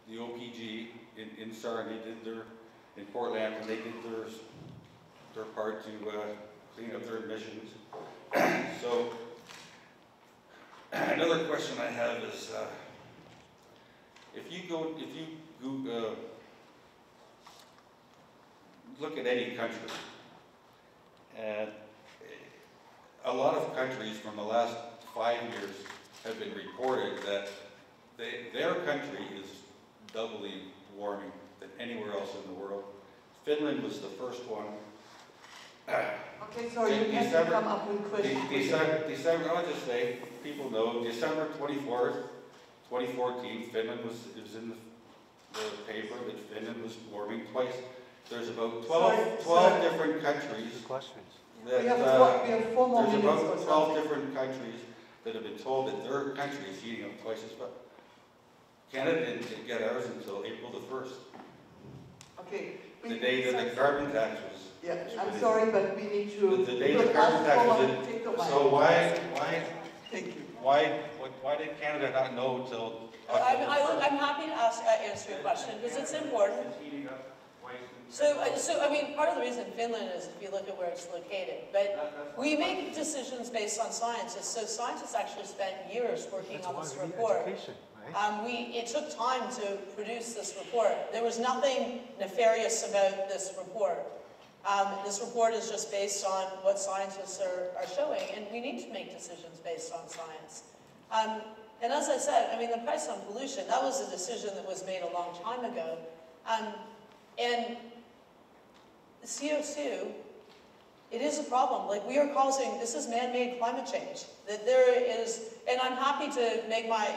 the OPG in Sarnia did their, in Portland, and they did their part to clean up their emissions. So another question I have is, if you Google, look at any country, and a lot of countries from the last 5 years have been reported that their country is doubly warming than anywhere else in the world. Finland was the first one. Okay, so you have to come up with questions. December, I'll just say, people know, December 24th, 2014, Finland was in the paper that Finland was warming twice. There's about 12 different countries. That, we have 4 more minutes. There's about 12 different countries that have been told that their country is heating up twice as much. Canada didn't get ours until April the 1st. Okay. The day that the carbon tax was. Yeah, I'm sorry, but we need to. The day the carbon tax was in. So why? Thank you. Why did Canada not know until? I'm happy to answer your question because it's important. So I mean, part of the reason Finland is if you look at where it's located, but we make decisions based on scientists. So scientists actually spent years working on this report. It took time to produce this report. There was nothing nefarious about this report. This report is just based on what scientists are showing, and we need to make decisions based on science. And as I said, I mean, the price on pollution, that was a decision that was made a long time ago. And CO2, it is a problem. Like, we are causing, this is man-made climate change. That there is, and I'm happy to make my,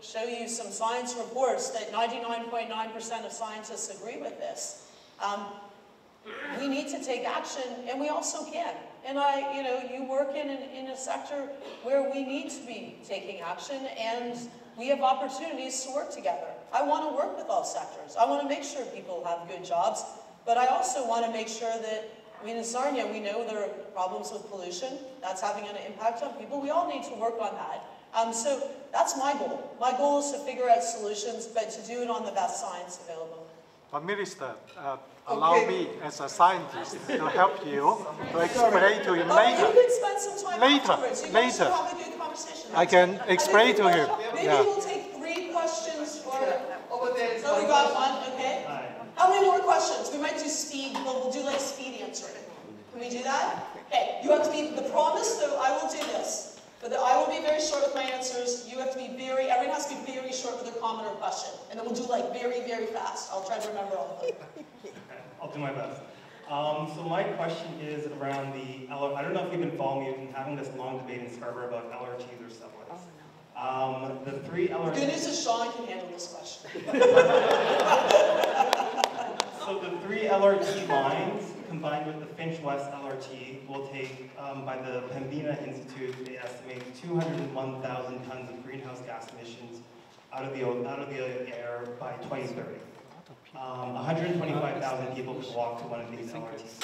show you some science reports that 99.9% of scientists agree with this. We need to take action, and we also can. And you work in a sector where we need to be taking action, and we have opportunities to work together. I want to work with all sectors. I want to make sure people have good jobs, but I also want to make sure that, I mean, in Sarnia, we know there are problems with pollution. That's having an impact on people. We all need to work on that. So that's my goal. My goal is to figure out solutions, but to do it on the best science available. But Minister, allow me as a scientist to help you to explain to him later. You can spend some time afterwards. You guys should have a good conversation. I can explain to him. Maybe we'll take 3 questions for over there. So we got 1, okay? How many more questions? We might do speed, but we'll do like speed answering. Can we do that? Okay, you have to be, the promise, though, I will do this. But I will be very short with my answers. You have to be everyone has to be very short with their comment or question. And then we'll do like very, very fast. I'll try to remember all of them. Okay, I'll do my best. So my question is around I don't know if you've been following me, we've been having this long debate in Scarborough about LRTs or subways. The 3 LRTs... The good news is Sean can handle this question. So the 3 LRT lines, combined with the Finch West LRT, will take, by the Pembina Institute, they estimate 201,000 tons of greenhouse gas emissions out of the air by 2030. 125,000 people could walk to one of these LRTs.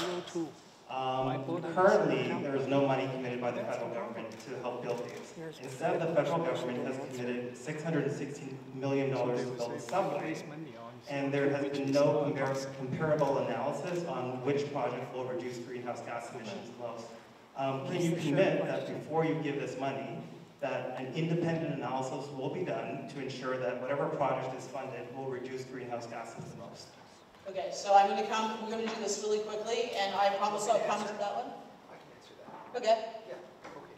Currently, there is no money committed by the federal government to help build these. Instead, the federal government has committed $616 million to build a subway, and there has been no comparable analysis on which project will reduce greenhouse gas emissions most. Can you commit that before you give this money, that an independent analysis will be done to ensure that whatever project is funded will reduce greenhouse gases the most? Okay, so we're going to do this really quickly, and I promise I'll come to that one. I can answer that. Okay. Yeah, okay.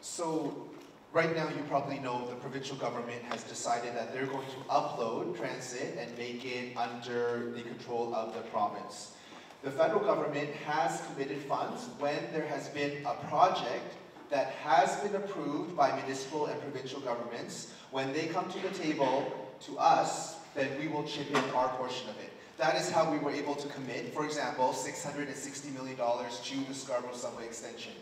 So right now you probably know the provincial government has decided that they're going to upload transit and make it under the control of the province. The federal government has committed funds when there has been a project that has been approved by municipal and provincial governments. When they come to the table to us, then we will chip in our portion of it. That is how we were able to commit, for example, $660 million to the Scarborough Subway extension.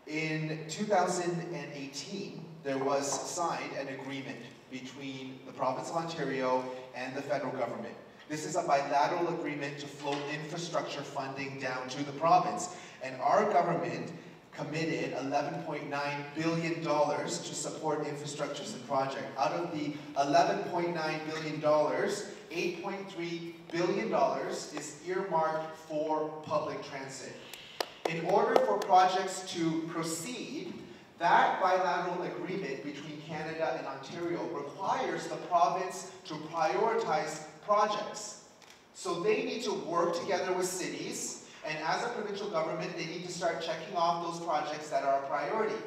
In 2018, there was signed an agreement between the province of Ontario and the federal government. This is a bilateral agreement to flow infrastructure funding down to the province. And our government committed $11.9 billion to support infrastructures and projects. Out of the $11.9 billion, $8.3 billion is earmarked for public transit. In order for projects to proceed, that bilateral agreement between Canada and Ontario requires the province to prioritize projects. So they need to work together with cities, and as a provincial government, they need to start checking off those projects that are a priority.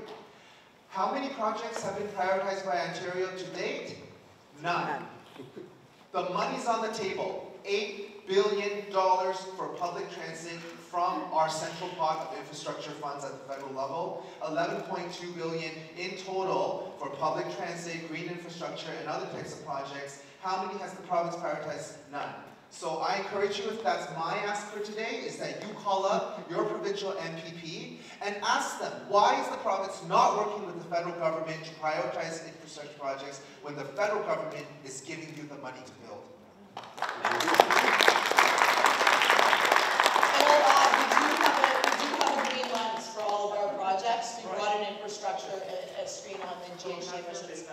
How many projects have been prioritized by Ontario to date? None. The money's on the table. $8 billion for public transit from our central pot of infrastructure funds at the federal level, $11.2 billion in total for public transit, green infrastructure, and other types of projects. How many has the province prioritized? None. So I encourage you, if that's my ask for today, is that you call up your provincial MPP and ask them, why is the province not working with the federal government to prioritize infrastructure projects when the federal government is giving you the money to build? We do have a green lens for all of our projects. We brought in infrastructure as screen on the GHG emissions.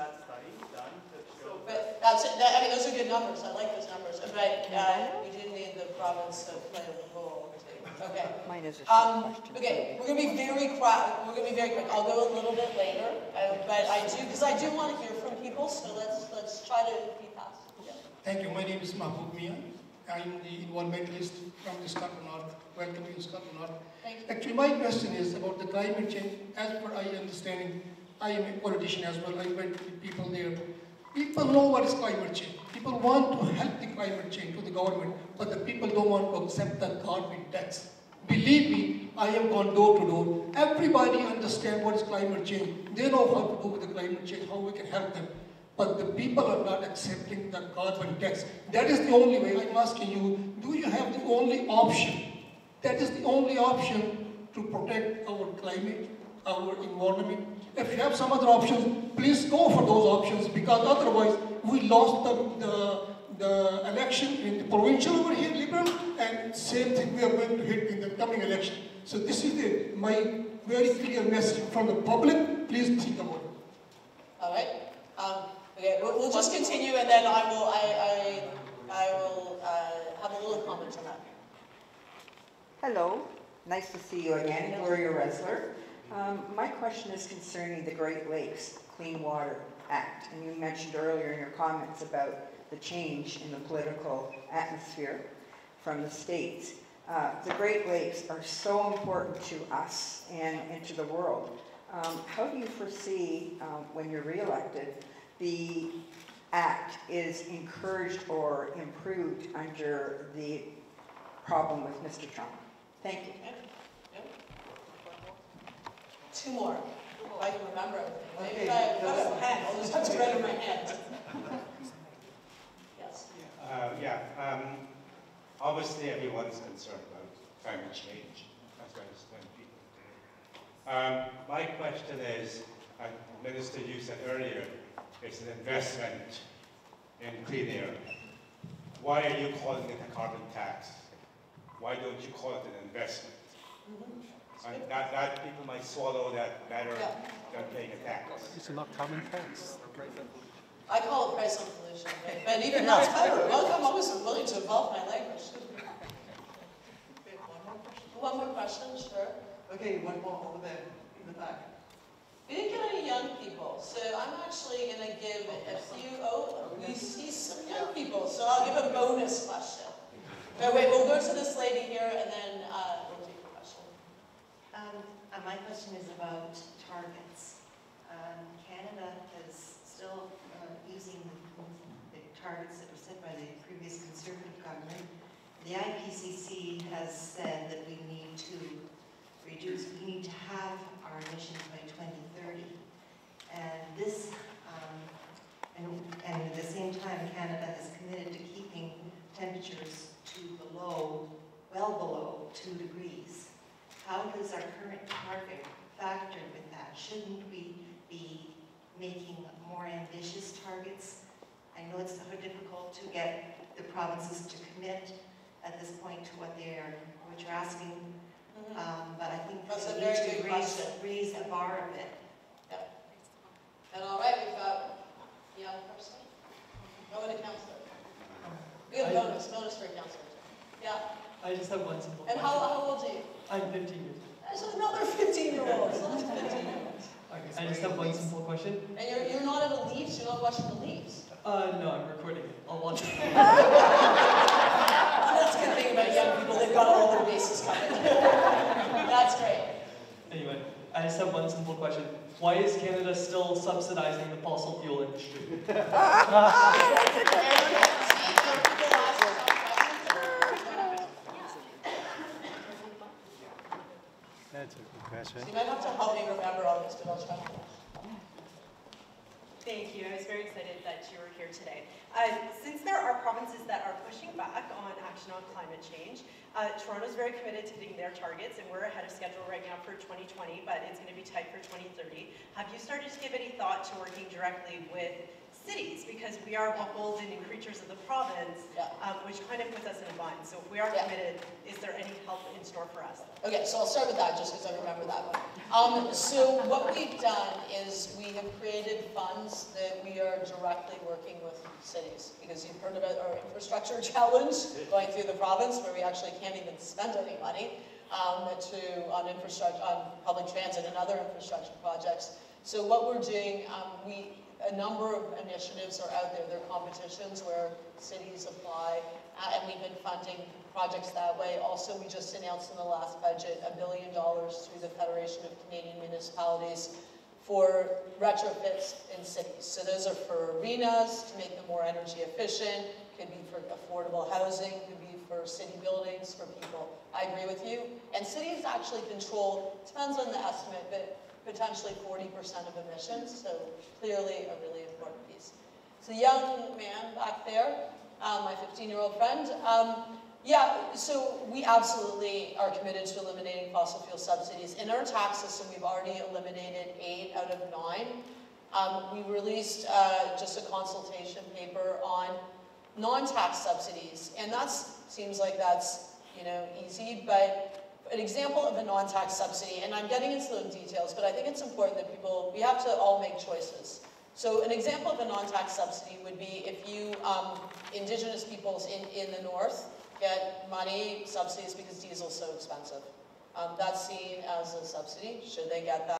But that's it. I mean, those are good numbers. I like those numbers. But we do need the province to play a role too. Okay. Mine is a short question. Okay, we're going to be very quick. I'll go a little bit later, but I do want to hear from people. So let's try to be fast. Yeah. Thank you. My name is Mahmoud Mian. I'm the environmentalist from the Scotland North. Welcome to Scotland North. Thank you. Actually, my question is about the climate change. As per I understanding, I am a politician as well. I went to the people there. People know what is climate change. People want to help the climate change to the government, but the people don't want to accept the carbon tax. Believe me, I have gone door to door. Everybody understands what is climate change. They know how to do with the climate change, how we can help them. But the people are not accepting the carbon tax. That is the only way. I'm asking you, do you have the only option? That is the only option to protect our climate, our environment. If you have some other options, please go for those options, because otherwise we lost the election in the provincial over here, Liberal, and same thing we are going to hit in the coming election. So this is my very clear message from the public. Please think about it. All right. Okay, we'll just continue, and then I will have a little comment on that. Hello, nice to see you again, Gloria Resler. My question is concerning the Great Lakes Clean Water Act, and you mentioned earlier in your comments about the change in the political atmosphere from the states. The Great Lakes are so important to us and to the world. How do you foresee, when you're re-elected, the act is encouraged or improved under the problem with Mr. Trump? Thank you. Two more, if I can remember everything. Maybe I have a pen, I'll just have to write in my hand. Yes. Obviously everyone's concerned about climate change, as I understand people. My question is, Minister, you said earlier, it's an investment in clean air. Why are you calling it a carbon tax? Why don't you call it an investment? And that people might swallow that better than paying a tax. It's not carbon tax. I call it price on pollution, but even that's better. Well, I'm always willing to evolve my language. One more question, sure. Okay, one more over there in the back. We didn't get any young people, so I'm actually going to give a few, we see some young people, so I'll give a bonus question. Wait, we'll go to this lady here, and then we'll take a question. My question is about targets. Canada is still using the targets that were set by the previous Conservative government. The IPCC has said that we need to have our emissions by 2030. And this, and at the same time, Canada has committed to keeping temperatures to well below 2 degrees. How does our current target factor with that? Shouldn't we be making more ambitious targets? I know it's so difficult to get the provinces to commit at this point to what you're asking, But I think That's a we very need good to question. raise the bar a bit. And all right, we've got a young person. Go with a counselor. We have bonus for counselors. Yeah. I just have one simple And question. how old are you? I'm 15 years old. There's another 15-year-old. So that's 15-year-olds. Okay, I just have one simple question. And you're not at the Leafs? You're not watching the Leafs? No, I'm recording it. I'll watch it. That's a good thing about young people. They've got all their bases covered. That's great. Anyway, I just have one simple question. Why is Canada still subsidizing the fossil fuel industry? That's a good question. So you might have to help me remember all this, but I'll try. Thank you. I was very excited that you were here today. Since there are provinces that are pushing back on action on climate change, Toronto is very committed to hitting their targets, and we're ahead of schedule right now for 2020, but it's going to be tight for 2030. Have you started to give any thought to working directly with cities? Because we are beholden and creatures of the province, which kind of puts us in a bind. So if we are committed, is there any help in store for us? Okay, so I'll start with that just because I remember that one. So what we've done is we have created funds that we are directly working with cities, because you've heard about our infrastructure challenge going through the province where we actually can't even spend any money on infrastructure, on public transit and other infrastructure projects. So what we're doing, a number of initiatives are out there. There are competitions where cities apply, and we've been funding projects that way. Also, we just announced in the last budget $1 billion through the Federation of Canadian Municipalities for retrofits in cities. So those are for arenas to make them more energy efficient, could be for affordable housing, could be for city buildings, for people. I agree with you. And cities actually control, depends on the estimate, but potentially 40% of emissions, so clearly a really important piece. So the young man back there, my 15-year-old friend, so we absolutely are committed to eliminating fossil fuel subsidies. In our tax system, we've already eliminated 8 out of 9. We released just a consultation paper on non-tax subsidies, and that seems like that's easy, but an example of a non-tax subsidy, and I'm getting into the details, but I think it's important that we have to all make choices. So an example of a non-tax subsidy would be if you, Indigenous peoples in the north, get money, subsidies, because diesel's so expensive. That's seen as a subsidy. Should they get that?